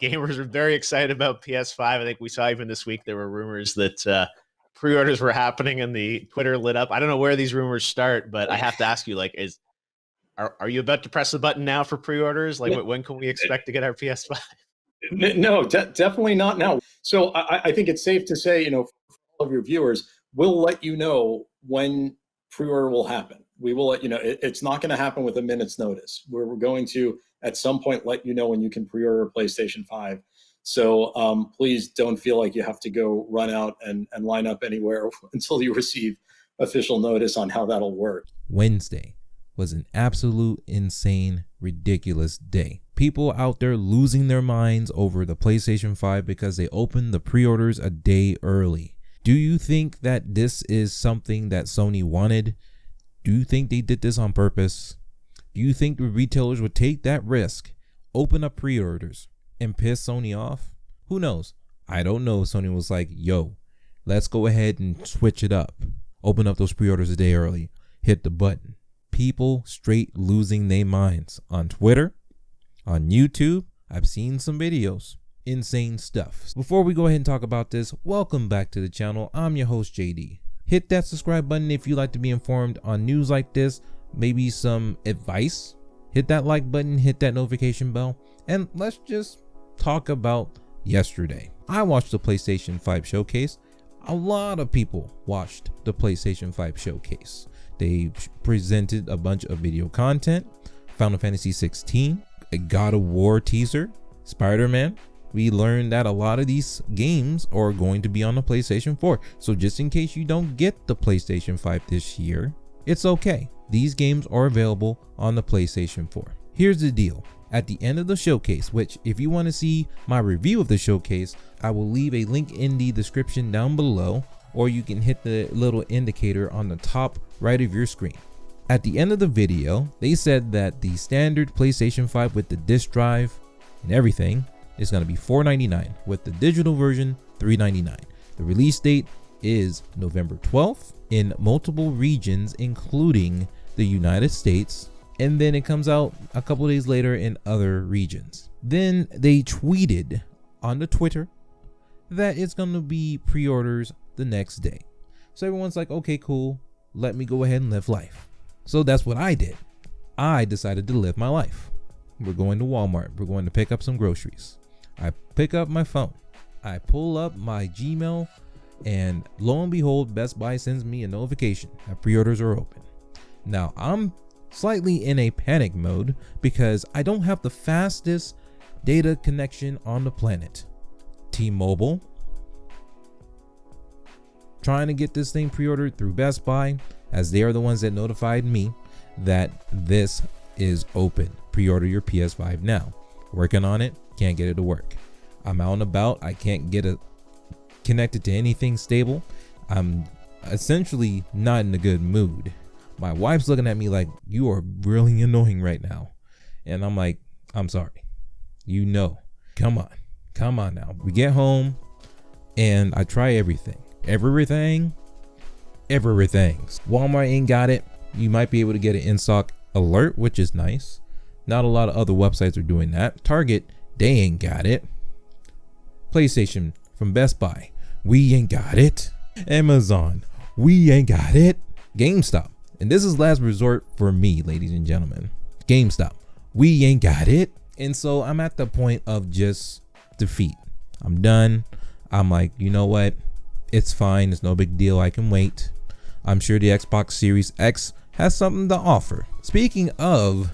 gamers are very excited about PS5. I think we saw even this week there were rumors that pre-orders were happening and the Twitter lit up. I don't know where these rumors start, but I have to ask you, like, are you about to press the button now for pre-orders? Like, when can we expect to get our PS5? No, definitely not now. So I think it's safe to say, for all of your viewers, we'll let you know when pre-order will happen. We will let you know. It's not going to happen with a minute's notice. We're going to, at some point, let you know when you can pre-order a PlayStation 5. So please don't feel like you have to go run out and line up anywhere until you receive official notice on how that'll work. Wednesday was an absolute insane, ridiculous day. People out there losing their minds over the PlayStation 5 because they opened the pre-orders a day early. Do you think that this is something that Sony wanted? Do you think they did this on purpose? Do you think the retailers would take that risk, open up pre-orders, and piss Sony off? Who knows? I don't know. Sony was like, yo, let's go ahead and switch it up. Open up those pre-orders a day early. Hit the button. People straight losing their minds on Twitter, on YouTube. I've seen some videos. Insane stuff. Before we go ahead and talk about this, welcome back to the channel. I'm your host, JD. Hit that subscribe button if you'd like to be informed on news like this, maybe some advice. Hit that like button, hit that notification bell, and let's just talk about yesterday. I watched the PlayStation 5 showcase. A lot of people watched the PlayStation 5 showcase. They presented a bunch of video content, Final Fantasy 16, a God of War teaser, Spider-Man. We learned that a lot of these games are going to be on the PlayStation 4. So just in case you don't get the PlayStation 5 this year, it's okay. These games are available on the PlayStation 4. Here's the deal. At the end of the showcase, which if you want to see my review of the showcase, I will leave a link in the description down below, or you can hit the little indicator on the top right of your screen. At the end of the video, they said that the standard PlayStation 5 with the disc drive and everything is going to be $499, with the digital version $399. The release date is November 12th in multiple regions, including the United States, and then it comes out a couple days later in other regions. Then they tweeted on the Twitter that it's going to be pre-orders the next day. So everyone's like, okay, cool, let me go ahead and live life. So that's what I did. I decided to live my life. We're going to Walmart. We're going to pick up some groceries. I pick up my phone. I pull up my Gmail, and lo and behold, Best Buy sends me a notification that pre-orders are open. Now, I'm slightly in a panic mode because I don't have the fastest data connection on the planet. T-Mobile, trying to get this thing pre-ordered through Best Buy, as they are the ones that notified me that this is open. Pre-order your PS5 now. Working on it, can't get it to work. I'm out and about, I can't get it connected to anything stable. I'm essentially not in a good mood. My wife's looking at me like, you are really annoying right now. And I'm like, I'm sorry. Come on now. We get home and I try everything. Walmart ain't got it. You might be able to get an in-stock alert, which is nice. Not a lot of other websites are doing that. Target, they ain't got it. PlayStation from Best Buy, we ain't got it. Amazon, we ain't got it. GameStop, and this is last resort for me, ladies and gentlemen. GameStop, we ain't got it. And so I'm at the point of just defeat. I'm done. I'm like, you know what? It's fine. It's no big deal. I can wait. I'm sure the Xbox Series X has something to offer. Speaking of,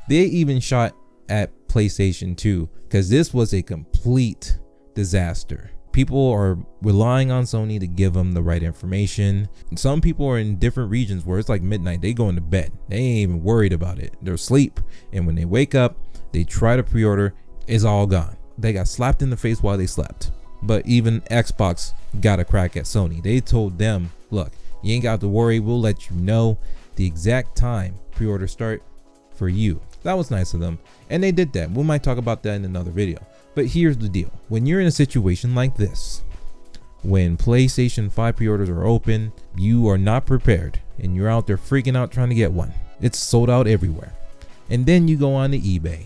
they even shot at PlayStation 2 because this was a complete disaster. People are relying on Sony to give them the right information. Some people are in different regions where it's like midnight. They go into bed. They ain't even worried about it. They're asleep. And when they wake up, they try to pre-order. It's all gone. They got slapped in the face while they slept. But even Xbox got a crack at Sony. They told them, look, you ain't got to worry. We'll let you know the exact time pre-order start for you. That was nice of them. And they did that. We might talk about that in another video. But here's the deal. When you're in a situation like this, when PlayStation 5 pre-orders are open, you are not prepared and you're out there freaking out trying to get one. It's sold out everywhere. And then you go on to eBay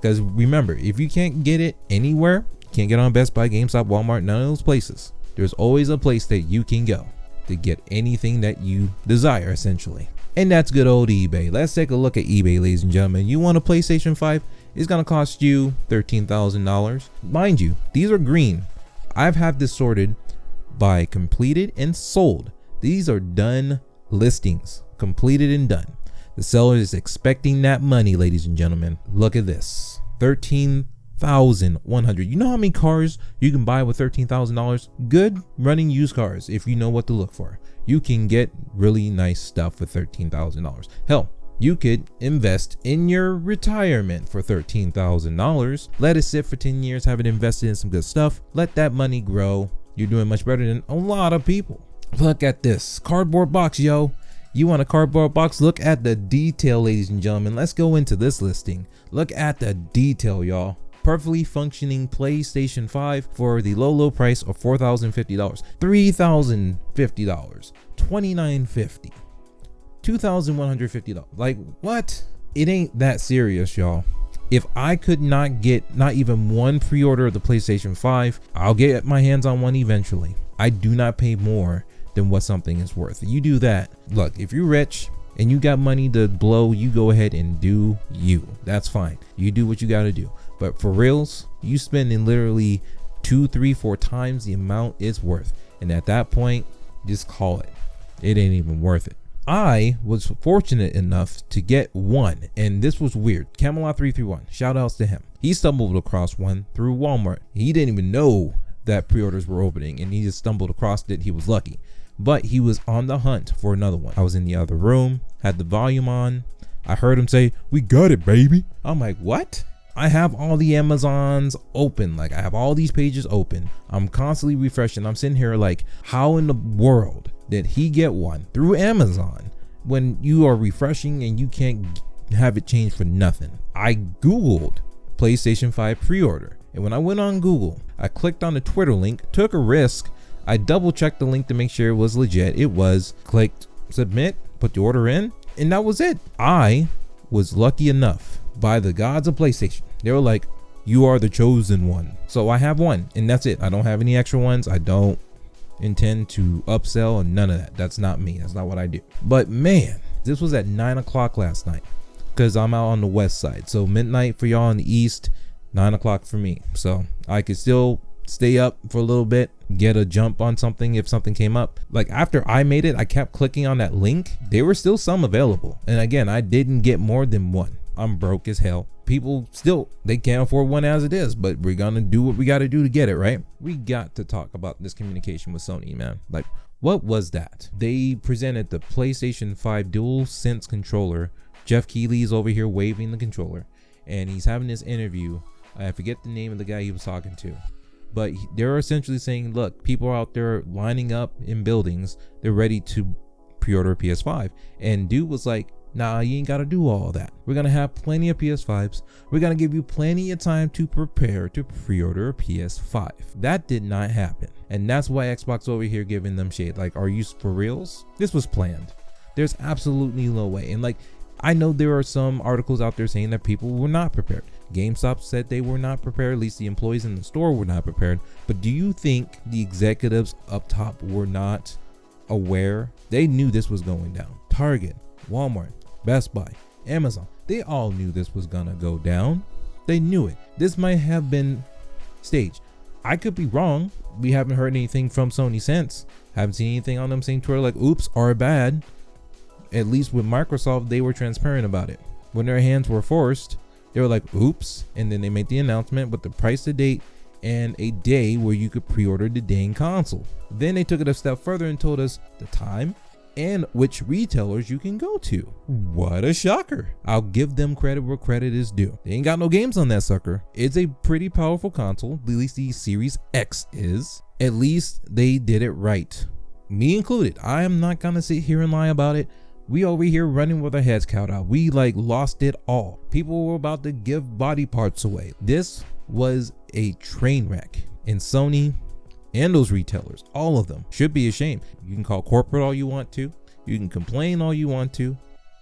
Because remember, if you can't get it anywhere, can't get on Best Buy, GameStop, Walmart, none of those places, there's always a place that you can go to get anything that you desire, essentially. And that's good old eBay. Let's take a look at eBay, ladies and gentlemen. You want a PlayStation 5? It's gonna cost you $13,000. Mind you, these are green. I've had this sorted by completed and sold. These are done listings, completed and done. The seller is expecting that money, ladies and gentlemen. Look at this, $13,100. You know how many cars you can buy with $13,000? Good running used cars, if you know what to look for. You can get really nice stuff with $13,000. Hell, you could invest in your retirement for $13,000. Let it sit for 10 years, have it invested in some good stuff. Let that money grow. You're doing much better than a lot of people. Look at this cardboard box, yo. You want a cardboard box? Look at the detail, ladies and gentlemen. Let's go into this listing. Look at the detail, y'all. Perfectly functioning PlayStation 5 for the low price of $4,050, $3,050, $2,950, $2,150. Like, what? It ain't that serious, y'all. If I could not get not even one pre-order of the PlayStation 5, I'll get my hands on one eventually. I do not pay more than what something is worth. You do that. Look, if you're rich and you got money to blow, you go ahead and do you. That's fine. You do what you got to do. But for reals, you spending literally 2, 3, 4 times the amount it's worth. And at that point, just call it. It ain't even worth it. I was fortunate enough to get one, and this was weird. Camelot 331, shout outs to him. He stumbled across one through Walmart. He didn't even know that pre-orders were opening, and he just stumbled across it. He was lucky. But he was on the hunt for another one. I was in the other room, had the volume on. I heard him say, "We got it, baby." I'm like, what? I have all the Amazons open. Like, I have all these pages open. I'm constantly refreshing. I'm sitting here like, how in the world did he get one through Amazon when you are refreshing and you can't have it changed for nothing? I Googled PlayStation 5 pre-order. And when I went on Google, I clicked on the Twitter link, took a risk. I double checked the link to make sure it was legit. It was. Clicked submit, put the order in, and that was it. I was lucky enough by the gods of PlayStation. They were like, you are the chosen one. So I have one, and that's it. I don't have any extra ones. I don't intend to upsell and none of that. That's not me. That's not what I do. But man, this was at 9 o'clock last night because I'm out on the west side. So midnight for y'all in the east, 9 o'clock for me. So I could still stay up for a little bit, get a jump on something if something came up. Like, after I made it, I kept clicking on that link. There were still some available. And again, I didn't get more than one. I'm broke as hell. People still, they can't afford one as it is, but we're gonna do what we gotta do to get it, right? We got to talk about this communication with Sony, man. Like, what was that? They presented the PlayStation 5 DualSense controller. Jeff Keighley's over here waving the controller, and he's having this interview. I forget the name of the guy he was talking to, but they're essentially saying, look, people are out there lining up in buildings. They're ready to pre-order a PS5. And dude was like, nah, you ain't got to do all that. We're going to have plenty of PS5s. We're going to give you plenty of time to prepare to pre-order a PS5. That did not happen. And that's why Xbox over here giving them shade. Like, are you for reals? This was planned. There's absolutely no way. And like, I know there are some articles out there saying that people were not prepared. GameStop said they were not prepared. At least the employees in the store were not prepared. But do you think the executives up top were not aware? They knew this was going down. Target, Walmart, Best Buy, Amazon, they all knew this was gonna go down. They knew it. This might have been staged. I could be wrong. We haven't heard anything from Sony since. Haven't seen anything on them saying Twitter like, oops, or bad. At least with Microsoft, they were transparent about it. When their hands were forced, they were like, oops. And then they made the announcement with the price to date and a day where you could pre-order the dang console. Then they took it a step further and told us the time and which retailers you can go to. What a shocker. I'll give them credit where credit is due. They ain't got no games on that sucker. It's a pretty powerful console. At least the Series X is. At least they did it right. Me included. I am not gonna sit here and lie about it. We over here running with our heads cut out. We like lost it all. People were about to give body parts away. This was a train wreck. And Sony and those retailers, all of them, should be ashamed. You can call corporate all you want to. You can complain all you want to.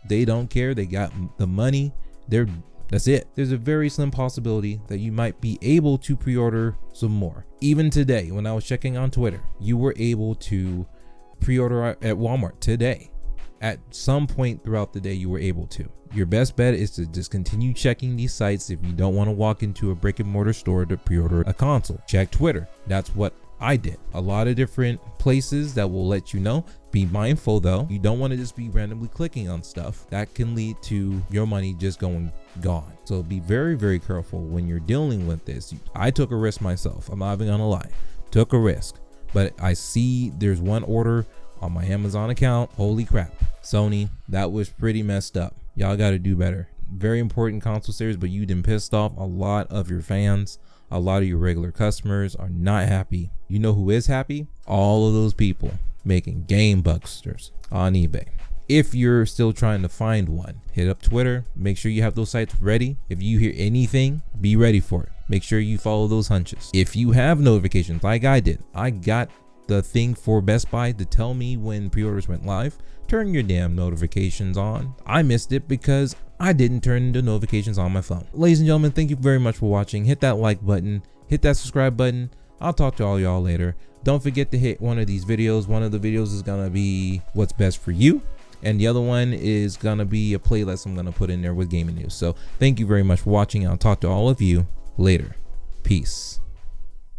They don't care. They got the money. They're That's it. There's a very slim possibility that you might be able to pre-order some more. Even today, when I was checking on Twitter, you were able to pre-order at Walmart today. At some point throughout the day, you were able to. Your best bet is to just continue checking these sites if you don't want to walk into a brick and mortar store to pre-order a console. Check Twitter. That's what I did. A lot of different places that will let you know. Be mindful though, you don't want to just be randomly clicking on stuff. That can lead to your money just going gone. So be very, very careful when you're dealing with this. I took a risk myself. I'm not even gonna lie. Took a risk. But I see there's one order on my Amazon account. Holy crap. Sony, that was pretty messed up. Y'all got to do better. Very important console series, but you done pissed off a lot of your fans. A lot of your regular customers are not happy. You know who is happy? All of those people making game bugsters on eBay. If you're still trying to find one, hit up Twitter. Make sure you have those sites ready. If you hear anything, be ready for it. Make sure you follow those hunches. If you have notifications like I did, I got the thing for Best Buy to tell me when pre-orders went live. Turn your damn notifications on. I missed it because I didn't turn the notifications on my phone. Ladies and gentlemen, thank you very much for watching. Hit that like button, hit that subscribe button. I'll talk to all y'all later. Don't forget to hit one of these videos. One of the videos is gonna be what's best for you, and the other one is gonna be a playlist I'm gonna put in there with gaming news. So thank you very much for watching. I'll talk to all of you later. Peace.